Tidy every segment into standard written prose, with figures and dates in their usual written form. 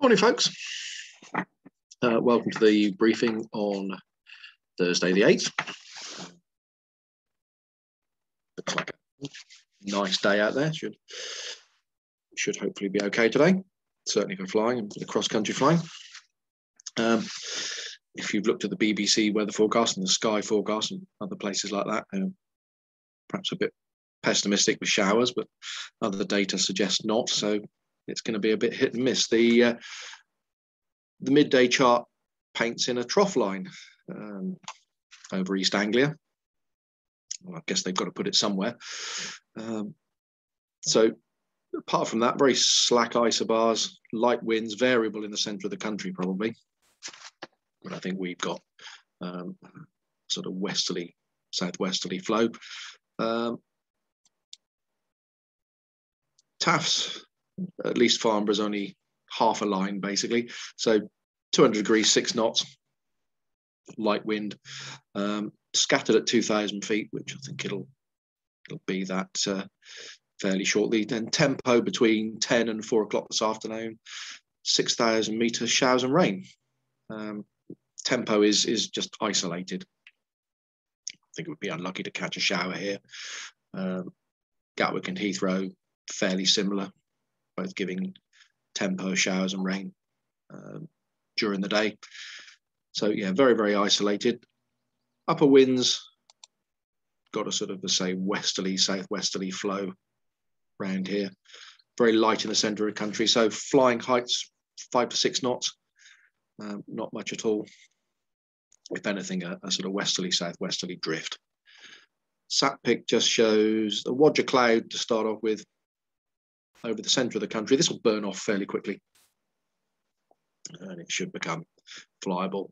Morning, folks. Welcome to the briefing on Thursday the 8th. Looks like a nice day out there. Should hopefully be okay today, certainly for flying and for the cross-country flying. If you've looked at the BBC weather forecast and the Sky forecast and other places like that, perhaps a bit pessimistic with showers, but other data suggests not. So it's going to be a bit hit and miss. The midday chart paints in a trough line over East Anglia. Well, I guess they've got to put it somewhere. So apart from that, very slack isobars, light winds, variable in the centre of the country probably. But I think we've got sort of westerly, southwesterly flow. Taff's, at least Farnborough's only half a line basically. So 200 degrees, 6 knots, light wind, scattered at 2,000 feet, which I think it'll be that fairly shortly. Then tempo between 10 and 4 o'clock this afternoon, 6,000 meters, showers and rain. Tempo is just isolated. I think it would be unlucky to catch a shower here. Gatwick and Heathrow, fairly similar, both giving tempo, showers and rain during the day. So yeah, very, very isolated. Upper winds got a sort of, say, westerly, southwesterly flow around here. Very light in the centre of the country. So flying heights, 5 to 6 knots, not much at all. If anything, a sort of westerly, southwesterly drift. SatPic just shows the Wodger cloud to start off with over the centre of the country. This will burn off fairly quickly and it should become flyable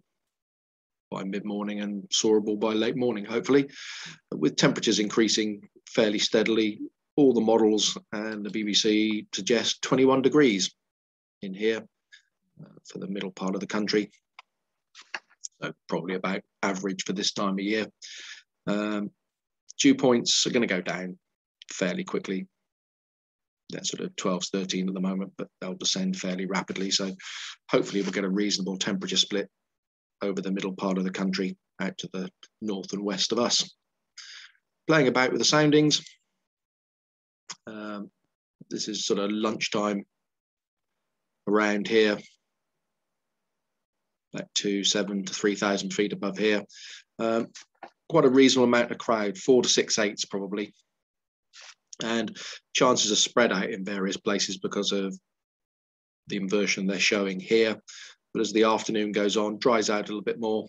by mid-morning and soarable by late morning, hopefully, with temperatures increasing fairly steadily. All the models and the BBC suggest 21 degrees in here for the middle part of the country. So probably about average for this time of year. Dew points are going to go down fairly quickly. They're sort of 12, 13 at the moment, but they'll descend fairly rapidly. So hopefully we'll get a reasonable temperature split over the middle part of the country out to the north and west of us. Playing about with the soundings. This is sort of lunchtime around here, about 2,700 to 3,000 feet above here. Quite a reasonable amount of crowd, 4 to 6 eighths probably. And chances are spread out in various places because of the inversion they're showing here. But as the afternoon goes on, dries out a little bit more.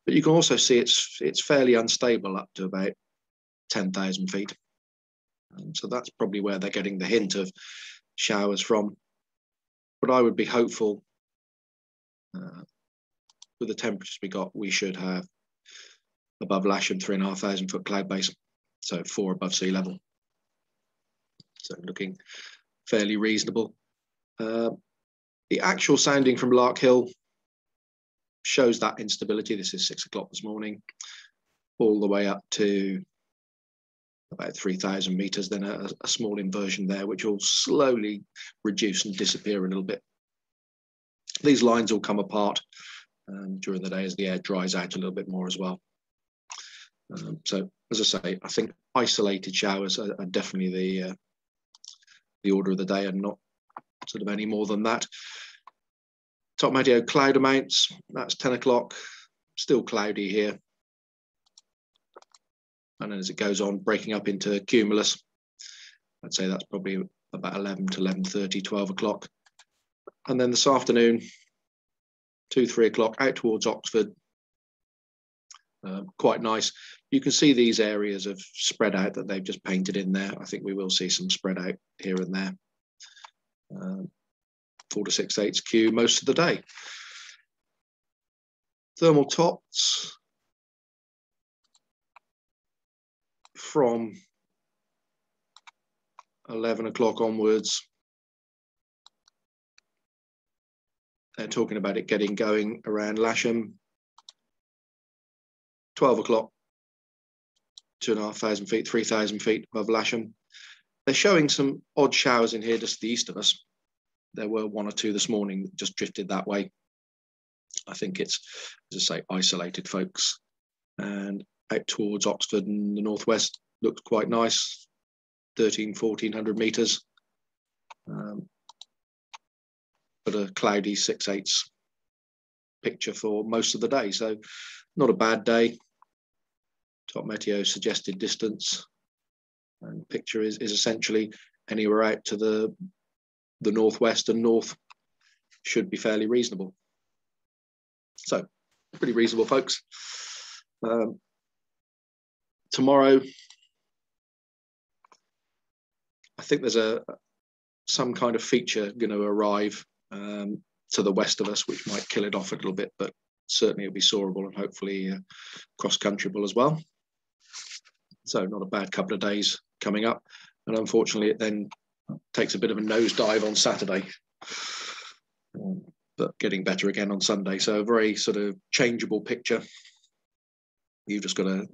But you can also see it's fairly unstable up to about 10,000 feet. So that's probably where they're getting the hint of showers from. But I would be hopeful with the temperatures we got, we should have above Lasham 3,500 foot cloud base, so 4 above sea level. So looking fairly reasonable. The actual sounding from Lark Hill shows that instability. This is 6 o'clock this morning, all the way up to about 3,000 meters, then a small inversion there, which will slowly reduce and disappear a little bit. These lines will come apart during the day as the air dries out a little bit more as well. So, as I say, I think isolated showers are definitely the order of the day and not sort of any more than that. Top Meadow cloud amounts, that's 10 o'clock, still cloudy here. And then as it goes on, breaking up into cumulus, I'd say that's probably about 11 to 11:30, 12 o'clock. And then this afternoon, 2, 3 o'clock, out towards Oxford. Quite nice. You can see these areas of spread out that they've just painted in there. I think we will see some spread out here and there. 4 to 6 eighths Q most of the day. Thermal tops from 11 o'clock onwards. They're talking about it getting going around Lasham. 12 o'clock, 2,500 feet, 3,000 feet above Lasham. They're showing some odd showers in here just to the east of us. There were one or two this morning that just drifted that way. I think it's, as I say, isolated, folks. And out towards Oxford and the northwest looked quite nice, 1,400 meters. But a cloudy 6/8 picture for most of the day. So not a bad day. Top Meteo suggested distance. And picture is essentially anywhere out to the northwest and north should be fairly reasonable. So pretty reasonable, folks. Tomorrow, I think there's some kind of feature going to arrive to the west of us, which might kill it off a little bit, but certainly it'll be soarable and hopefully cross-countryable as well. So not a bad couple of days coming up. And unfortunately, it then takes a bit of a nosedive on Saturday, but getting better again on Sunday. So a very sort of changeable picture. You've just got to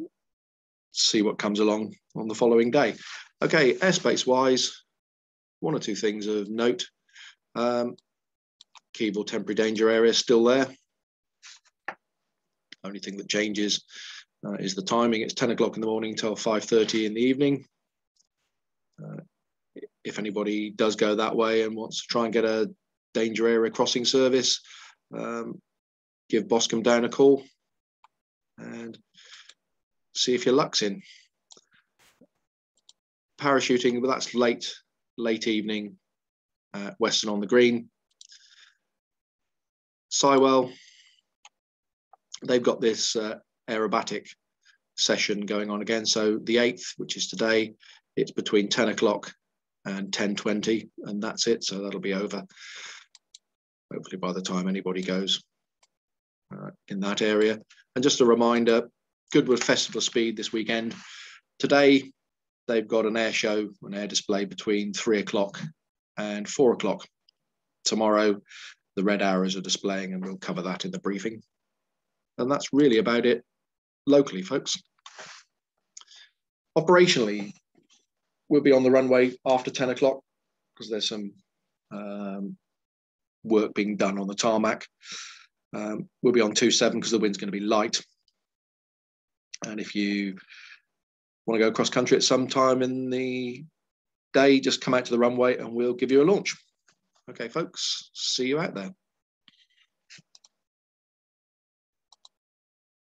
see what comes along on the following day. Okay, airspace-wise, one or two things of note. Keevil temporary danger area is still there. Only thing that changes is the timing. It's 10 o'clock in the morning till 5:30 in the evening. If anybody does go that way and wants to try and get a danger area crossing service, give Boscombe Down a call and see if your luck's in. Parachuting, but that's late evening at Western on the Green. Sywell, they've got this aerobatic session going on again. So the 8th, which is today, it's between 10 o'clock and 10:20, and that's it. So that'll be over, hopefully by the time anybody goes in that area. And just a reminder, Goodwood Festival of Speed this weekend. Today, they've got an air show, an air display between 3 o'clock and 4 o'clock. Tomorrow, the red arrows are displaying, and we'll cover that in the briefing. And that's really about it locally, folks. Operationally, we'll be on the runway after 10 o'clock because there's some work being done on the tarmac. We'll be on 2-7 because the wind's going to be light. And if you want to go cross country at some time in the day, just come out to the runway and we'll give you a launch. Okay, folks, see you out there.